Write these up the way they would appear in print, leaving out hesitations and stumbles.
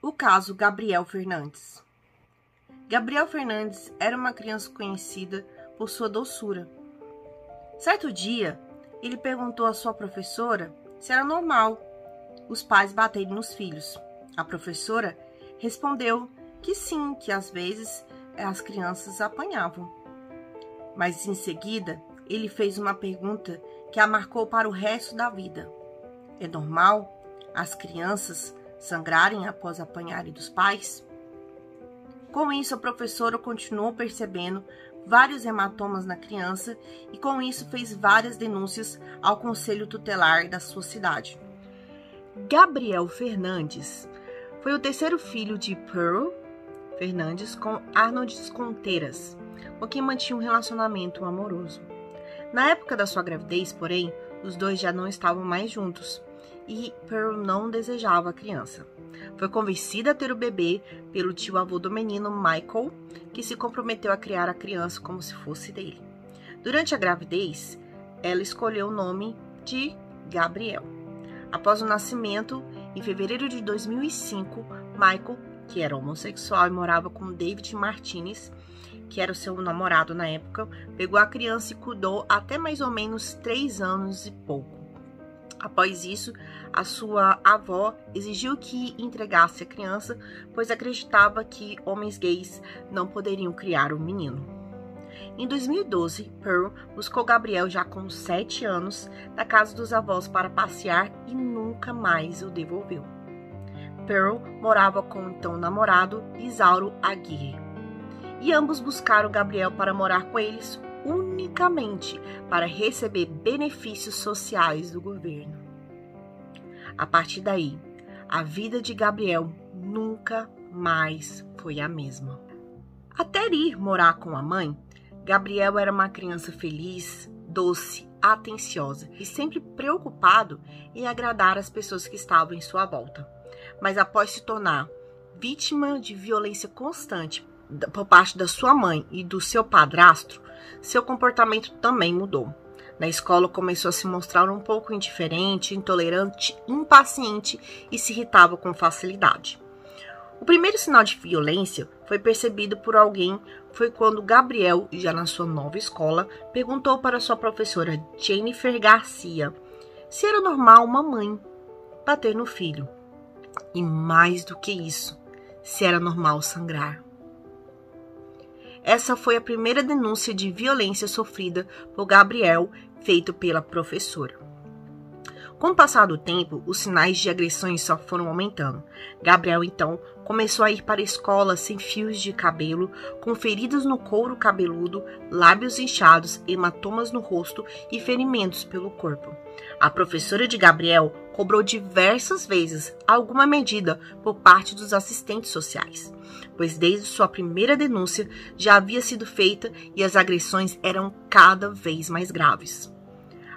O caso Gabriel Fernandes. Gabriel Fernandes era uma criança conhecida por sua doçura. Certo dia, ele perguntou à sua professora se era normal os pais baterem nos filhos. A professora respondeu que sim, que às vezes as crianças apanhavam. Mas em seguida, ele fez uma pergunta que a marcou para o resto da vida. É normal as crianças sangrarem após apanharem dos pais? Com isso, a professora continuou percebendo vários hematomas na criança e com isso fez várias denúncias ao conselho tutelar da sua cidade. Gabriel Fernandes foi o terceiro filho de Pearl Fernandes com Arnold Contreras, com quem mantinha um relacionamento amoroso. Na época da sua gravidez, porém, os dois já não estavam mais juntos e Pearl não desejava a criança. Foi convencida a ter o bebê pelo tio-avô do menino, Michael, que se comprometeu a criar a criança como se fosse dele. Durante a gravidez, ela escolheu o nome de Gabriel. Após o nascimento, em fevereiro de 2005, Michael, que era homossexual e morava com David Martinez, que era o seu namorado na época, pegou a criança e cuidou até mais ou menos 3 anos e pouco. Após isso, a sua avó exigiu que entregasse a criança, pois acreditava que homens gays não poderiam criar o menino. Em 2012, Pearl buscou Gabriel já com 7 anos na casa dos avós para passear e nunca mais o devolveu. Pearl morava com o então namorado Isauro Aguirre, e ambos buscaram Gabriel para morar com eles unicamente para receber benefícios sociais do governo. A partir daí, a vida de Gabriel nunca mais foi a mesma. Até ir morar com a mãe, Gabriel era uma criança feliz, doce, atenciosa e sempre preocupado em agradar as pessoas que estavam em sua volta. Mas após se tornar vítima de violência constante por parte da sua mãe e do seu padrasto, seu comportamento também mudou. Na escola começou a se mostrar um pouco indiferente, intolerante, impaciente e se irritava com facilidade. O primeiro sinal de violência foi percebido por alguém foi quando Gabriel, já na sua nova escola, perguntou para sua professora Jennifer Garcia se era normal uma mãe bater no filho. E mais do que isso, se era normal sangrar. Essa foi a primeira denúncia de violência sofrida por Gabriel, feito pela professora. Com o passar do tempo, os sinais de agressões só foram aumentando. Gabriel, então, começou a ir para a escola sem fios de cabelo, com feridas no couro cabeludo, lábios inchados, hematomas no rosto e ferimentos pelo corpo. A professora de Gabriel cobrou diversas vezes alguma medida por parte dos assistentes sociais, pois desde sua primeira denúncia já havia sido feita e as agressões eram cada vez mais graves.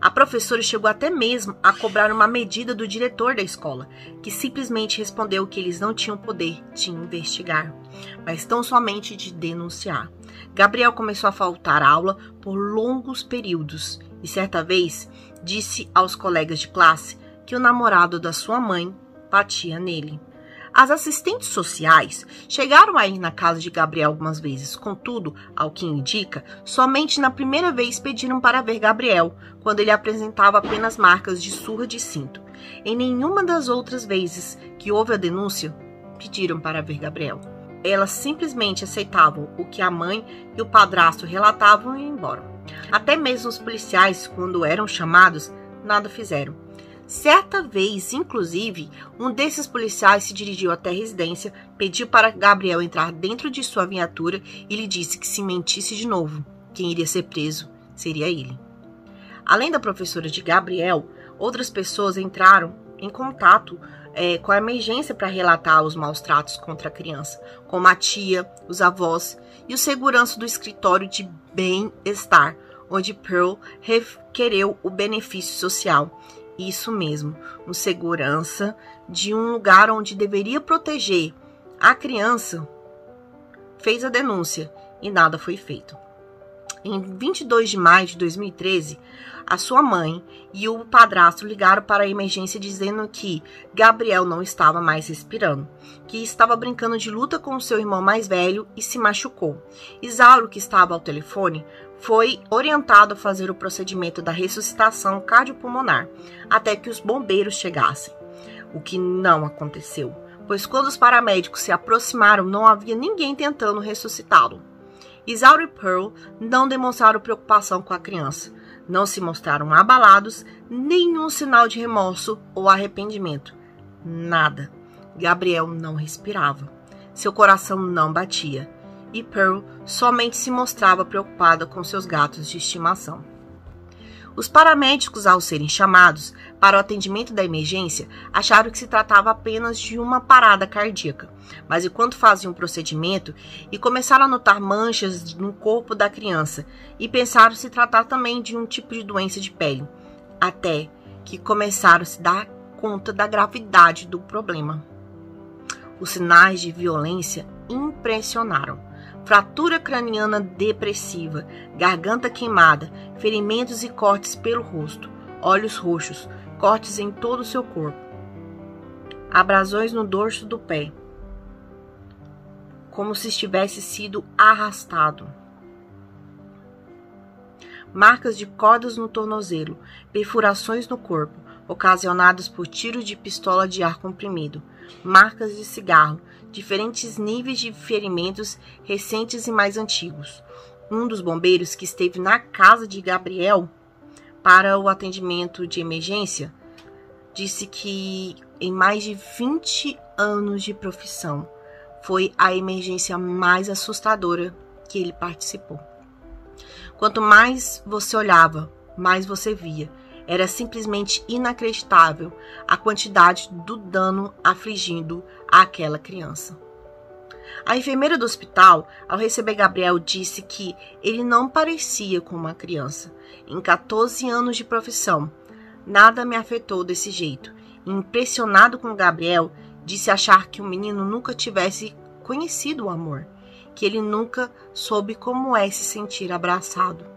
A professora chegou até mesmo a cobrar uma medida do diretor da escola, que simplesmente respondeu que eles não tinham poder de investigar, mas tão somente de denunciar. Gabriel começou a faltar aula por longos períodos e certa vez disse aos colegas de classe que o namorado da sua mãe batia nele. As assistentes sociais chegaram a ir na casa de Gabriel algumas vezes, contudo, ao que indica, somente na primeira vez pediram para ver Gabriel, quando ele apresentava apenas marcas de surra de cinto. Em nenhuma das outras vezes que houve a denúncia, pediram para ver Gabriel. Elas simplesmente aceitavam o que a mãe e o padrasto relatavam e iam embora. Até mesmo os policiais, quando eram chamados, nada fizeram. Certa vez, inclusive, um desses policiais se dirigiu até a residência, pediu para Gabriel entrar dentro de sua viatura e lhe disse que se mentisse de novo, quem iria ser preso seria ele. Além da professora de Gabriel, outras pessoas entraram em contato com a emergência para relatar os maus tratos contra a criança, como a tia, os avós e o segurança do escritório de bem-estar, onde Pearl requereu o benefício social. Isso mesmo, um segurança de um lugar onde deveria proteger a criança, fez a denúncia e nada foi feito. Em 22 de maio de 2013, a sua mãe e o padrasto ligaram para a emergência dizendo que Gabriel não estava mais respirando, que estava brincando de luta com o seu irmão mais velho e se machucou. Isauro, que estava ao telefone, foi orientado a fazer o procedimento da ressuscitação cardiopulmonar até que os bombeiros chegassem, o que não aconteceu, pois quando os paramédicos se aproximaram não havia ninguém tentando ressuscitá-lo. Isauro e Pearl não demonstraram preocupação com a criança, não se mostraram abalados, nenhum sinal de remorso ou arrependimento. Nada. Gabriel não respirava. Seu coração não batia. E Pearl somente se mostrava preocupada com seus gatos de estimação. Os paramédicos, ao serem chamados para o atendimento da emergência, acharam que se tratava apenas de uma parada cardíaca, mas enquanto faziam o procedimento e começaram a notar manchas no corpo da criança e pensaram se tratar também de um tipo de doença de pele, até que começaram a se dar conta da gravidade do problema. Os sinais de violência impressionaram. Fratura craniana depressiva, garganta queimada, ferimentos e cortes pelo rosto, olhos roxos, cortes em todo o seu corpo, abrasões no dorso do pé, como se estivesse sido arrastado, marcas de cordas no tornozelo, perfurações no corpo, ocasionadas por tiros de pistola de ar comprimido, marcas de cigarro, diferentes níveis de ferimentos recentes e mais antigos. Um dos bombeiros que esteve na casa de Gabriel para o atendimento de emergência disse que em mais de 20 anos de profissão foi a emergência mais assustadora que ele participou. Quanto mais você olhava, mais você via. Era simplesmente inacreditável a quantidade do dano afligindo àquela criança. A enfermeira do hospital, ao receber Gabriel, disse que ele não parecia com uma criança. Em 14 anos de profissão, nada me afetou desse jeito. Impressionado com Gabriel, disse achar que o menino nunca tivesse conhecido o amor, que ele nunca soube como é se sentir abraçado.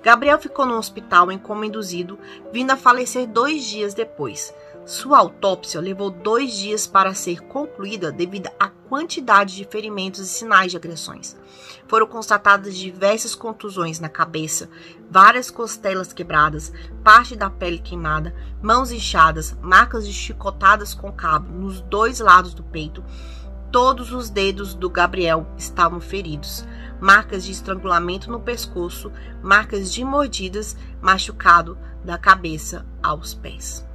Gabriel ficou no hospital em coma induzido, vindo a falecer 2 dias depois. Sua autópsia levou 2 dias para ser concluída devido à quantidade de ferimentos e sinais de agressões. Foram constatadas diversas contusões na cabeça, várias costelas quebradas, parte da pele queimada, mãos inchadas, marcas de chicotadas com cabo nos 2 lados do peito. Todos os dedos do Gabriel estavam feridos. Marcas de estrangulamento no pescoço, marcas de mordidas, machucado da cabeça aos pés.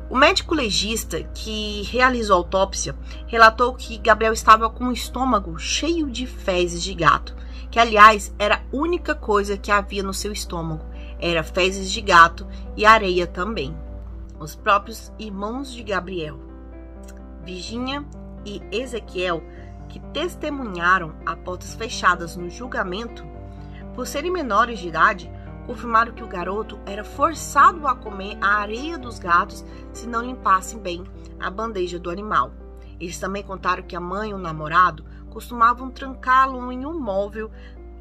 O médico legista que realizou a autópsia relatou que Gabriel estava com o estômago cheio de fezes de gato, que aliás era a única coisa que havia no seu estômago, era fezes de gato e areia também. Os próprios irmãos de Gabriel, Virginia e Ezequiel, que testemunharam a portas fechadas no julgamento, por serem menores de idade, confirmaram que o garoto era forçado a comer a areia dos gatos se não limpassem bem a bandeja do animal. Eles também contaram que a mãe e o namorado costumavam trancá-lo em um móvel,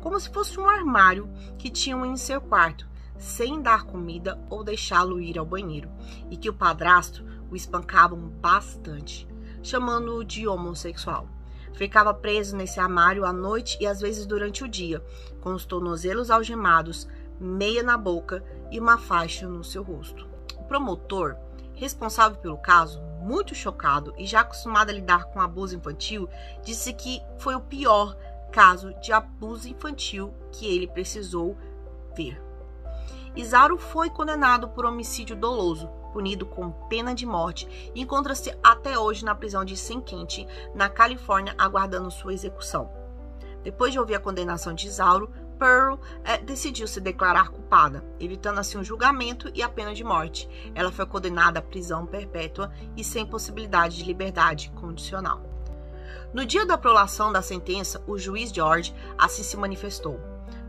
como se fosse um armário que tinham em seu quarto, sem dar comida ou deixá-lo ir ao banheiro, e que o padrasto o espancavam bastante, chamando-o de homossexual. Ficava preso nesse armário à noite e às vezes durante o dia, com os tornozelos algemados, meia na boca e uma faixa no seu rosto. O promotor, responsável pelo caso, muito chocado e já acostumado a lidar com abuso infantil, disse que foi o pior caso de abuso infantil que ele precisou ver. Isauro foi condenado por homicídio doloso, punido com pena de morte, e encontra-se até hoje na prisão de San Quentin, na Califórnia, aguardando sua execução. Depois de ouvir a condenação de Isauro, Pearl decidiu se declarar culpada, evitando assim um julgamento e a pena de morte. Ela foi condenada à prisão perpétua e sem possibilidade de liberdade condicional. No dia da aprovação da sentença, o juiz George assim se manifestou.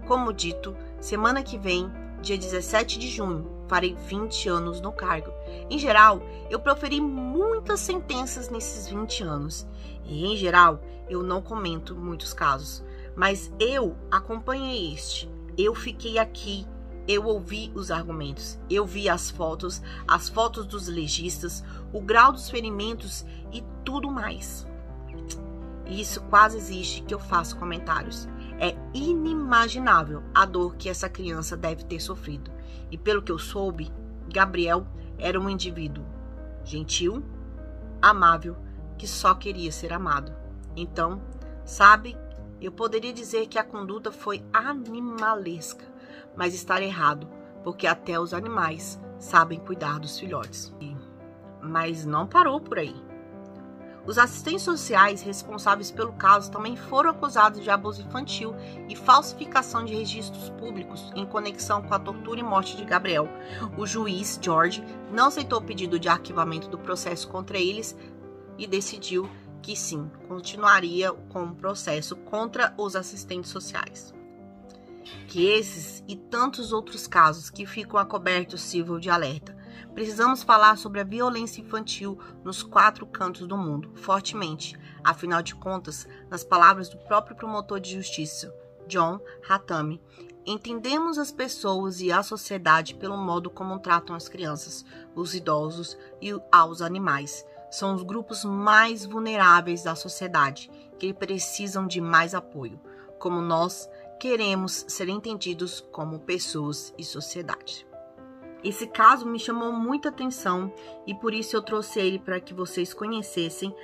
Como dito, semana que vem, dia 17 de junho, farei 20 anos no cargo. Em geral, eu proferi muitas sentenças nesses 20 anos. E, em geral, eu não comento muitos casos. mas eu acompanhei este. Eu fiquei aqui, eu ouvi os argumentos, eu vi as fotos dos legistas, o grau dos ferimentos e tudo mais. E isso quase exige que eu faça comentários. É inimaginável a dor que essa criança deve ter sofrido. E pelo que eu soube, Gabriel era um indivíduo gentil, amável, que só queria ser amado. Então, sabe, eu poderia dizer que a conduta foi animalesca, mas estar errado, porque até os animais sabem cuidar dos filhotes. Mas não parou por aí. Os assistentes sociais responsáveis pelo caso também foram acusados de abuso infantil e falsificação de registros públicos em conexão com a tortura e morte de Gabriel. O juiz, George, não aceitou o pedido de arquivamento do processo contra eles e decidiu que sim, continuaria com o processo contra os assistentes sociais. Que esses e tantos outros casos que ficam a coberto sirvam de alerta. Precisamos falar sobre a violência infantil nos 4 cantos do mundo, fortemente. Afinal de contas, nas palavras do próprio promotor de justiça, John Hatami, entendemos as pessoas e a sociedade pelo modo como tratam as crianças, os idosos e aos animais. São os grupos mais vulneráveis da sociedade, que precisam de mais apoio, como nós queremos ser entendidos como pessoas e sociedade. Esse caso me chamou muita atenção e por isso eu trouxe ele para que vocês conhecessem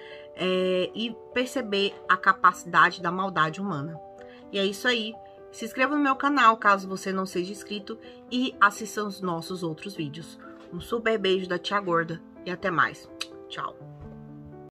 e perceber a capacidade da maldade humana. E é isso aí. Se inscreva no meu canal caso você não seja inscrito e assista os nossos outros vídeos. Um super beijo da Tia Gorda e até mais. Tchau.